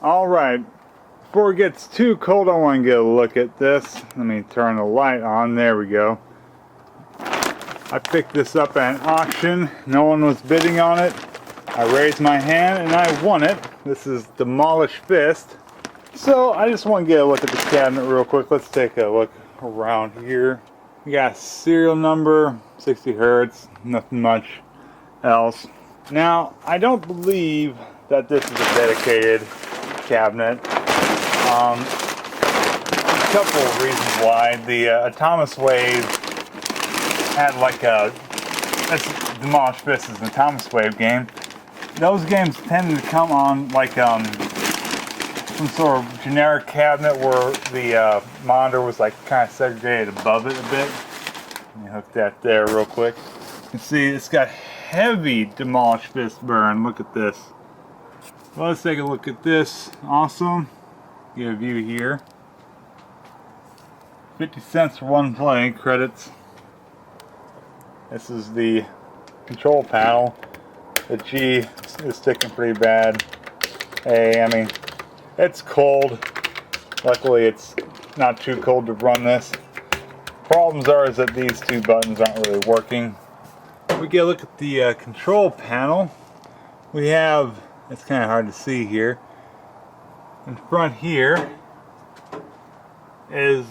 Alright, before it gets too cold, I want to get a look at this. Let me turn the light on. There we go. I picked this up at an auction. No one was bidding on it. I raised my hand and I won it. This is Demolish Fist. So I just want to get a look at the cabinet real quick. Let's take a look around here. We got serial number, 60 hertz, nothing much else. Now, I don't believe that this is a dedicated cabinet. A couple of reasons why. The Atomiswave had like a Demolish Fist is an Atomiswave game. Those games tended to come on like some sort of generic cabinet where the monitor was like kind of segregated above it a bit. Let me hook that there real quick. You can see it's got heavy Demolish Fist burn. Look at this. Well, let's take a look at this. Awesome. Get a view here. 50 cents for one play. Credits. This is the control panel. The G is sticking pretty bad. A, I mean, it's cold. Luckily, it's not too cold to run this. Problems are is that these two buttons aren't really working. We get a look at the control panel. We have, it's kind of hard to see here. In front here is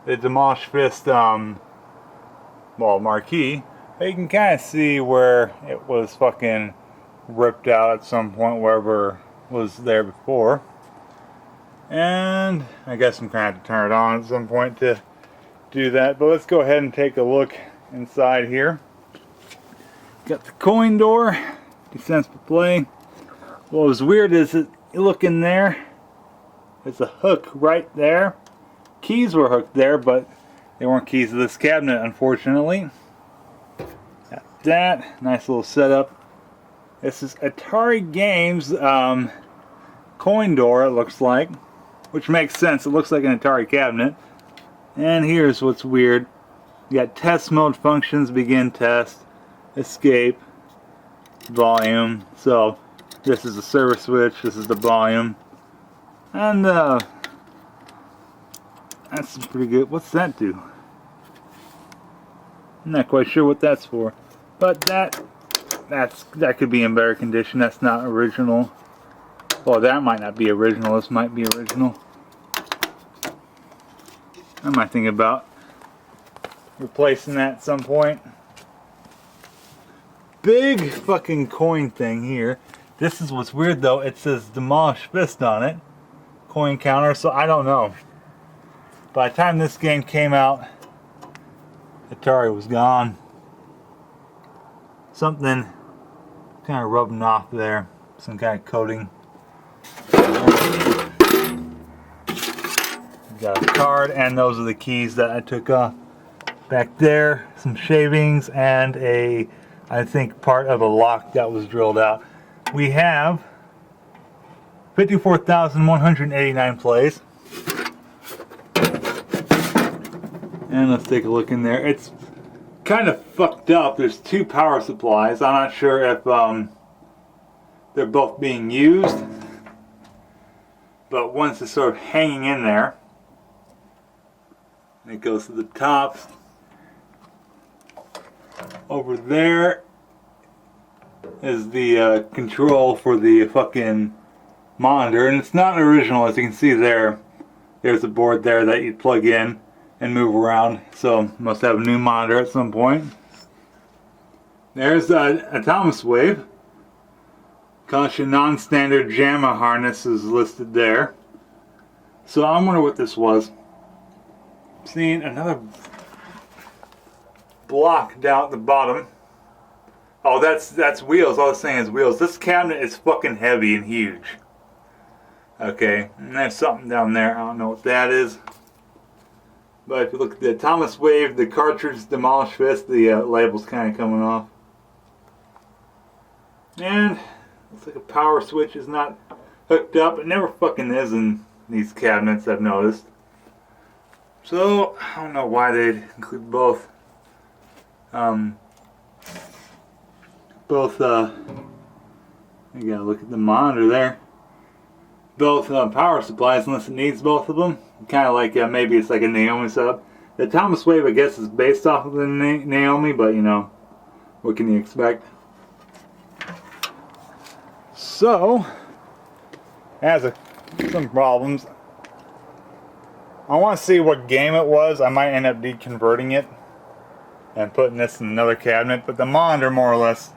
the Demolish Fist marquee. But you can kind of see where it was fucking ripped out at some point, wherever was there before. And I guess I'm going to have to turn it on at some point to do that. But let's go ahead and take a look inside here. Got the coin door, 50 cents per play. What was weird is that you look in there, there's a hook right there. Keys were hooked there, but they weren't keys to this cabinet, unfortunately. Got that, nice little setup. This is Atari Games coin door, it looks like, which makes sense. It looks like an Atari cabinet. And here's what's weird. You got test mode functions, begin test, escape, volume. So this is the server switch, this is the volume. And that's pretty good. What's that do? I'm not quite sure what that's for. But that could be in better condition. That's not original. Well, that might not be original. This might be original. I might think about replacing that at some point. Big fucking coin thing here. This is what's weird though. It says Demolish Fist on it. Coin counter, so I don't know. By the time this game came out, Atari was gone. Something kind of rubbing off there. Some kind of coating. Got a card, and those are the keys that I took off. Back there, some shavings and I think part of a lock that was drilled out. We have 54,189 plays. And let's take a look in there. It's kind of fucked up. There's two power supplies. I'm not sure if they're both being used. But one's just sort of hanging in there. And it goes to the top. Over there is the control for the fucking monitor. And it's not original, as you can see there. There's a board there that you plug in and move around, so must have a new monitor at some point. There's Atomiswave. Caution, non-standard JAMA harness is listed there. So I wonder what this was. Seeing another block down at the bottom. Oh, that's wheels. All I was saying is wheels. This cabinet is fucking heavy and huge. Okay, and there's something down there. I don't know what that is. But if you look at the Atomiswave, the cartridge Demolish Fist, the label's kind of coming off. And looks like a power switch is not hooked up. It never fucking is in these cabinets, I've noticed. So, I don't know why they'd include both. You gotta look at the monitor there. both power supplies unless it needs both of them. Kind of like maybe it's like a Naomi setup. The Atomiswave, I guess, is based off of the Naomi, but you know, what can you expect? So, it has some problems. I want to see what game it was. I might end up deconverting it and putting this in another cabinet, but the monitor more or less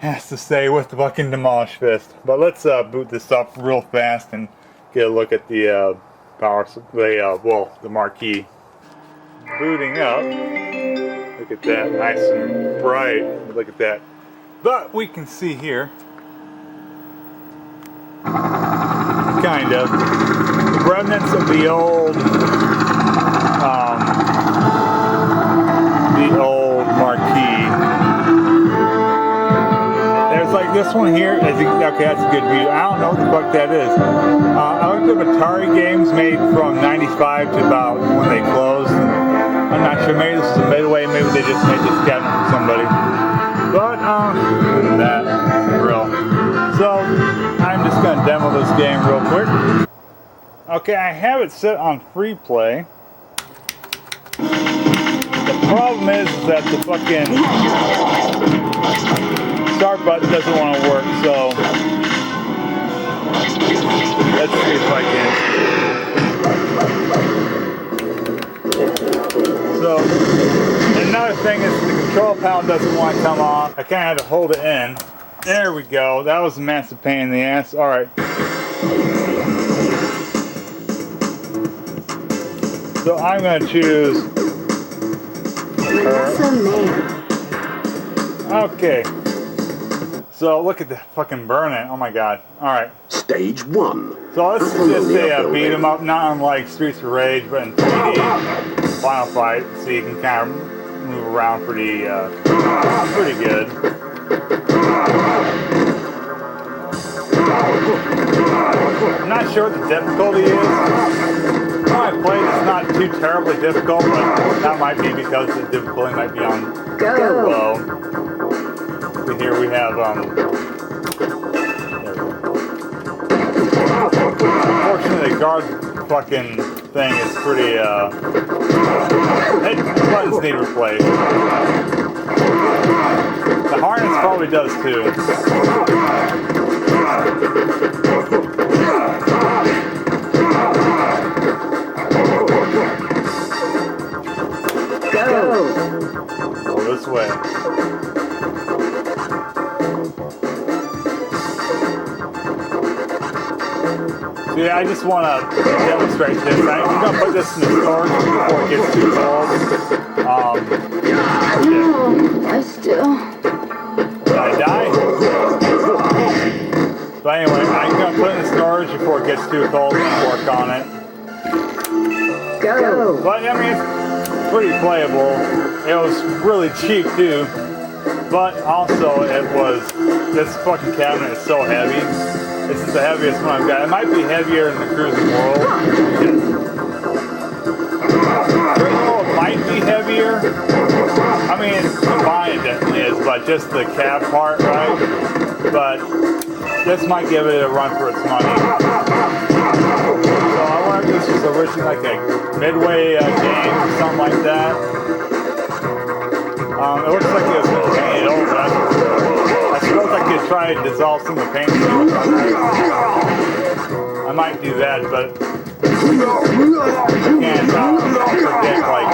has to stay with the fucking Demolish Fist. But let's boot this up real fast and get a look at the the marquee. Booting up. Look at that, nice and bright. Look at that. But we can see here, kind of, the remnants of the old marquee. There's like this one here. Okay, that's a good view. I don't know what the fuck that is. I looked up Atari games made from '95 to about when they closed. I'm not sure. Maybe this is a midway. Maybe they just made this cabinet for somebody. But look at that, real. So I'm just gonna demo this game real quick. Okay, I have it set on free play. The problem is that the fucking start button doesn't want to work, so let's see if I can. So, another thing is the control panel doesn't want to come on. I kind of had to hold it in. There we go. That was a massive pain in the ass. Alright. So I'm going to choose her. Okay. So look at the fucking burning. Oh my god. Alright. Stage 1. So this is just a beat 'em up, not unlike Streets of Rage, but in 3D Final Fight. So you can kind of move around pretty good. I'm not sure what the difficulty is. When I played, it's not too terribly difficult, but that might be because the difficulty might be on low. So here we have, unfortunately the guard fucking thing is pretty, buttons need replaced. The harness probably does too. Go this way. See, I just want to demonstrate this. I'm going to put this in the storage before it gets too cold. I still... Did I die? But anyway, I'm going to put it in the storage before it gets too cold and work on it. Go! But, I mean, it's pretty playable. It was really cheap, too. But also, this fucking cabinet is so heavy. This is the heaviest one I've got. It might be heavier than the Cruising World. Cruising World might be heavier. I mean, combined it definitely is, but just the cab part, right? But this might give it a run for its money. So I wonder if this was originally like a midway game or something like that. It looks like it was painted over. I suppose I could try to dissolve some of the paint. I might do that, but I can't predict like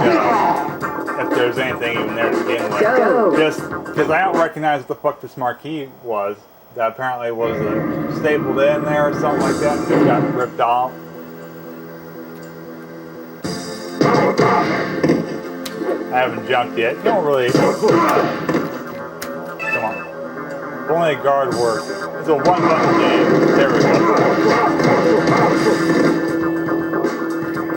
if there's anything even there to begin with. Just because I don't recognize what the fuck this marquee was. That apparently was stapled in there or something like that and just got ripped off. I haven't jumped yet. You don't really... Come on. If only a guard worked. It's a one-button game. There we go.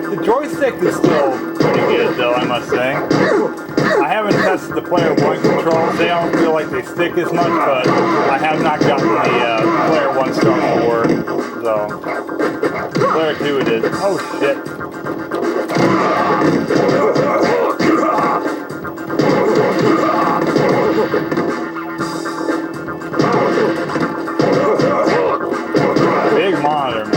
The joystick is still pretty good, though, I must say. I haven't tested the Player 1 controls. They don't feel like they stick as much, but I have not gotten the Player 1 stuff to work. So, Player 2 it is. Oh, shit. Big monitor, man.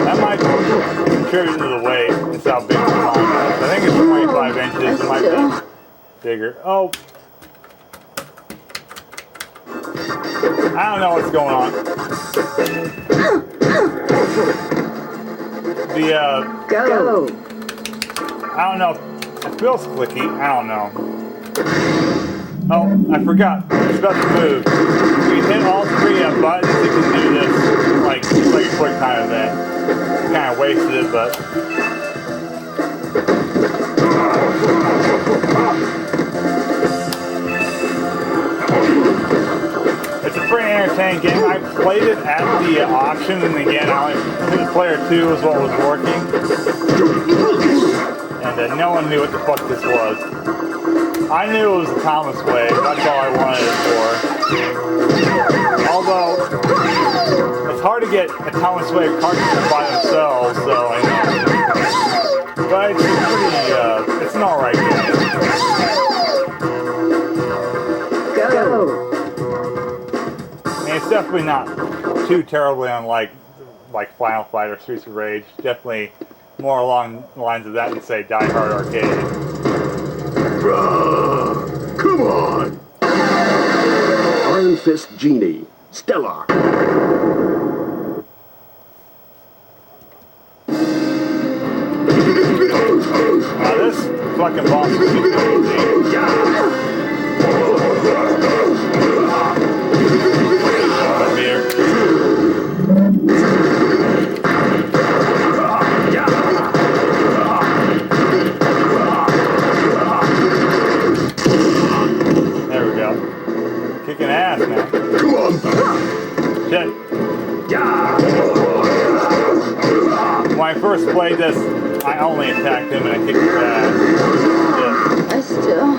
That might contribute to the weight. It's how big the monitor is. I think it's 25 inches. It might be bigger. Oh. I don't know what's going on. The, Go. I don't know. It feels clicky. I don't know. Oh, I forgot. It's about to move. We hit all 3 buttons. It can do this. Like, it's like a quick time event. Kind of wasted it, but. It's a pretty entertaining game. I played it at the auction, and again, I only player 2 was what was working. And no one knew what the fuck this was. I knew it was Atomiswave. That's all I wanted it for. Although, it's hard to get Atomiswave cartridges by themselves, so I know. But it's pretty, it's an alright game. Go. It's definitely not too terribly unlike like Final Fight or Streets of Rage. Definitely more along the lines of that than say Die Hard Arcade. Come on! Iron Fist Genie, Stella. Now this fucking boss is super easy. Here. There we go. Kicking ass, man. Come on! Shit. When I first played this, I only attacked him and I kicked his ass. Yeah. I still.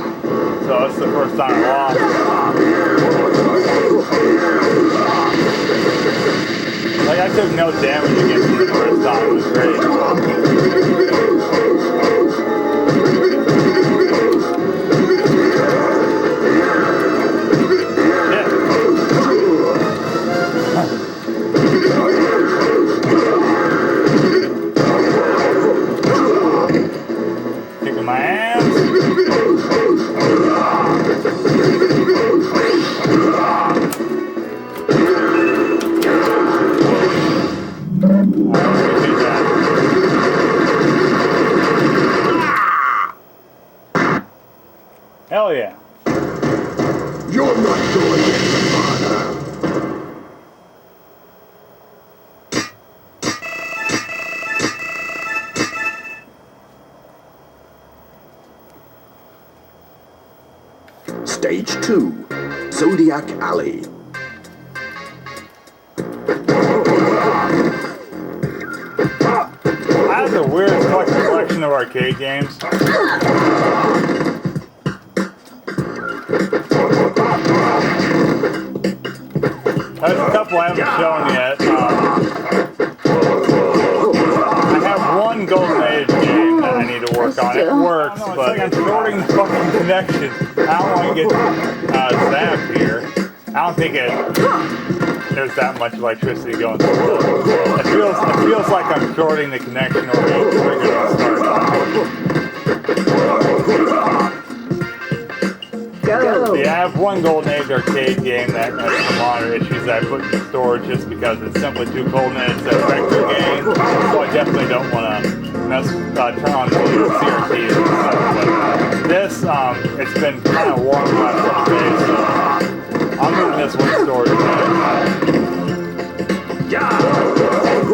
So that's the first time I lost. Like, I took no damage against him the first time. It was great. Kicking my ass. Hell yeah. You're not going any farther. Stage 2, Zodiac Alley. I have the weirdest fucking collection of arcade games. There's a couple I haven't shown yet. I have one Golden Age game that I need to work on. It works, but it's like I'm shorting the fucking connection. I don't want to get zapped here. I don't think there's that much electricity going through it. It feels like I'm shorting the connection or being triggered to start on. Go. Yeah, I have one Golden Age arcade game that has some monitor issues that I put in storage just because it's simply too cold and it's a vector game. So I definitely don't want to turn on the CRT or stuff. But this, it's been kind of warm the last couple days, so I'm moving this one to storage.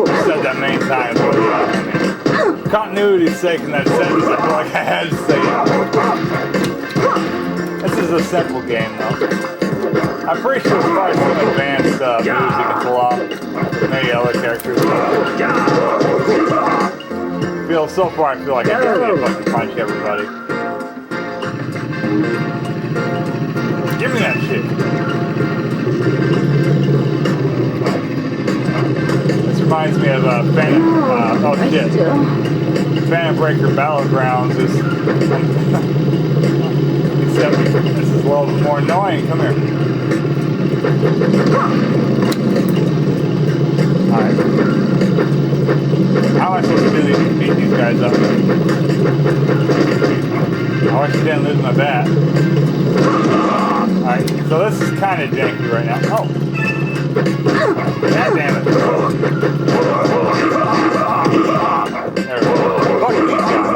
I've said that many times, but I mean, continuity's sake in that sentence, I feel like I had to say it. This is a simple game, though. I'm pretty sure it's probably some advanced moves you can pull off. Maybe other characters. So far, I feel like I just need to fucking punch everybody. Give me that shit. This reminds me of Phantom. Oh shit. Phantom Breaker Battlegrounds is. Except this is a little bit more annoying. Come here. Alright. How am I supposed to do these, beat these guys up? I wish I didn't lose my bat. Alright, so this is kind of janky right now. Oh! God damn it. There we go. Fuck these guys.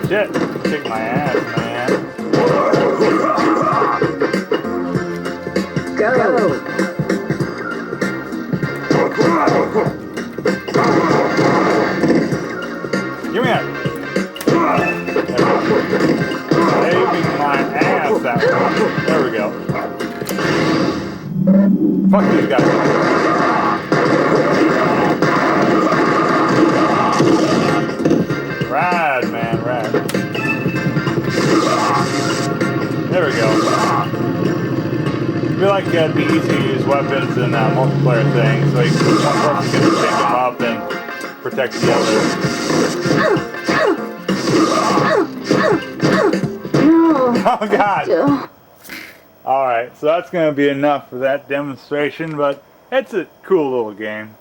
Shit, kick my ass, man. Go. Give me that. Saving my ass that way. There we go. Fuck these guys. Rad, man, rad. There we go. I feel like it'd be easy to use weapons in multiplayer things, so one person can pick them up and protect the other. Oh God! Alright, so that's going to be enough for that demonstration, but it's a cool little game.